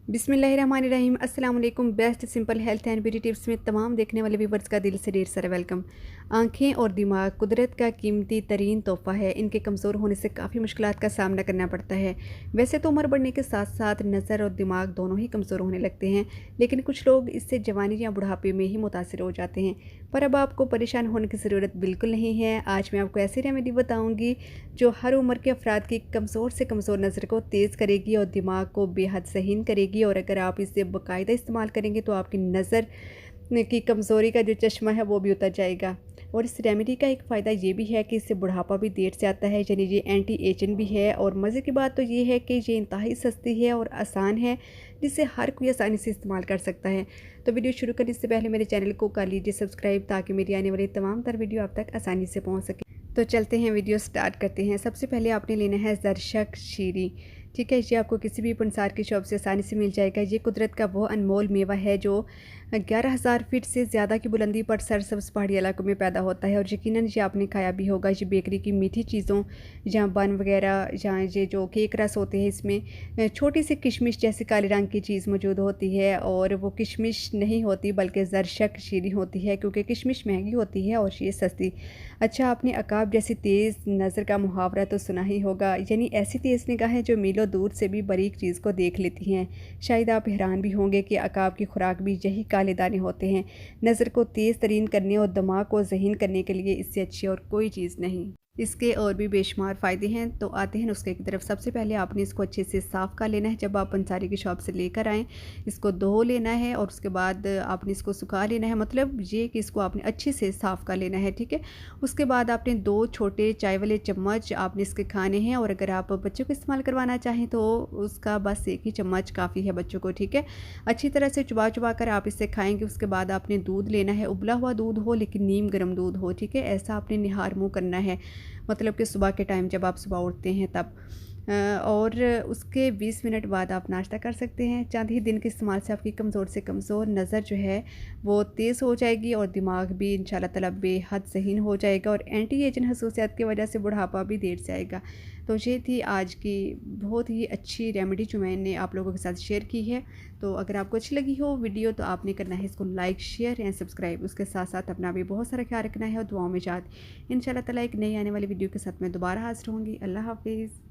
बिस्मिल्लाहिर्रहमानिर्रहीम अस्सलाम वालेकुम। Best simple health and beauty tips में तमाम देखने वाले व्यूवर्स का दिल से ढेर सारा वेलकम। आंखें और दिमाग कुदरत का कीमती तरीन तोहफ़ा है। इनके कमज़ोर होने से काफ़ी मुश्किलात का सामना करना पड़ता है। वैसे तो उम्र बढ़ने के साथ साथ नज़र और दिमाग दोनों ही कमज़ोर होने लगते हैं, लेकिन कुछ लोग इससे जवानी या बुढ़ापे में ही मुतासिर हो जाते हैं। पर अब आपको परेशान होने की ज़रूरत बिल्कुल नहीं है। आज मैं आपको ऐसी रेमेडी बताऊँगी जो हर उम्र के अफराद की कमज़ोर से कमज़ोर नज़र को तेज़ करेगी और दिमाग को बेहद सहीन करेगी। और अगर आप इसे बाकायदा इस्तेमाल करेंगे तो आपकी नज़र की कमज़ोरी का जो चश्मा है वो भी उतर जाएगा। और इस रेमेडी का एक फ़ायदा ये भी है कि इससे बुढ़ापा भी देर से आता है, यानी ये एंटी एजिंग भी है। और मज़े की बात तो ये है कि ये इंतहाई सस्ती है और आसान है, जिसे हर कोई आसानी से इस्तेमाल कर सकता है। तो वीडियो शुरू करने से पहले मेरे चैनल को कर लीजिए सब्सक्राइब, ताकि मेरी आने वाली तमाम तर वीडियो आप तक आसानी से पहुँच सके। तो चलते हैं, वीडियो स्टार्ट करते हैं। सबसे पहले आपने लेना है ज़रशक शीरी। ठीक है, ये आपको किसी भी पंसार की शॉप से आसानी से मिल जाएगा। ये कुदरत का वो अनमोल मेवा है जो 11,000 फीट से ज़्यादा की बुलंदी पर सरसब्ज़ पहाड़ी इलाकों में पैदा होता है। और यकीनन ये आपने खाया भी होगा। ये बेकरी की मीठी चीज़ों या बन वगैरह या ये जो केक रस होते हैं, इसमें छोटी सी किशमिश जैसी काले रंग की चीज़ मौजूद होती है। और वो किशमिश नहीं होती बल्कि ज़रशक शीरी होती है, क्योंकि किशमिश महंगी होती है और ये सस्ती। अच्छा, आपने अकाब जैसी तेज़ नज़र का मुहावरा तो सुना ही होगा, यानी ऐसी तेज़ निगाहें जो मीलों दूर से भी बारीक चीज़ को देख लेती हैं। शायद आप हैरान भी होंगे कि अकाब की खुराक भी यही काले दाने होते हैं। नज़र को तेज़ तरीन करने और दिमाग को ज़हीन करने के लिए इससे अच्छी और कोई चीज़ नहीं। इसके और भी बेशुमार फ़ायदे हैं। तो आते हैं नुस्खे की तरफ। सबसे पहले आपने इसको अच्छे से साफ़ कर लेना है। जब आप पंसारी की शॉप से लेकर आएँ, इसको धो लेना है और उसके बाद आपने इसको सुखा लेना है। मतलब ये कि इसको आपने अच्छे से साफ़ कर लेना है, ठीक है। उसके बाद आपने 2 छोटे चाय वाले चम्मच आपने इसके खाने हैं। और अगर आप बच्चों को इस्तेमाल करवाना चाहें तो उसका बस 1 ही चम्मच काफ़ी है बच्चों को, ठीक है। अच्छी तरह से चबा चबा कर आप इसे खाएँगे। उसके बाद आपने दूध लेना है, उबला हुआ दूध हो लेकिन नीम गर्म दूध हो, ठीक है। ऐसा आपने निहार मुँह करना है, मतलब कि सुबह के टाइम जब आप सुबह उठते हैं तब। और उसके 20 मिनट बाद आप नाश्ता कर सकते हैं। चंद ही दिन के इस्तेमाल से आपकी कमज़ोर से कमज़ोर नज़र जो है वो तेज़ हो जाएगी और दिमाग भी इंशाल्लाह ताला बेहद ज़हीन हो जाएगा। और एंटी एजिंग खसूसियात की वजह से बुढ़ापा भी देर से आएगा। तो ये थी आज की बहुत ही अच्छी रेमेडी जो मैंने आप लोगों के साथ शेयर की है। तो अगर आपको अच्छी लगी हो वीडियो तो आपने करना है इसको लाइक, शेयर एंड सब्सक्राइब। उसके साथ साथ अपना भी बहुत सारा ख्याल रखना है और दुआओं में याद। इंशाल्लाह ताला एक नई आने वाली वीडियो के साथ मैं दोबारा हाज़िर होंगी। अल्लाह हाफ़िज़।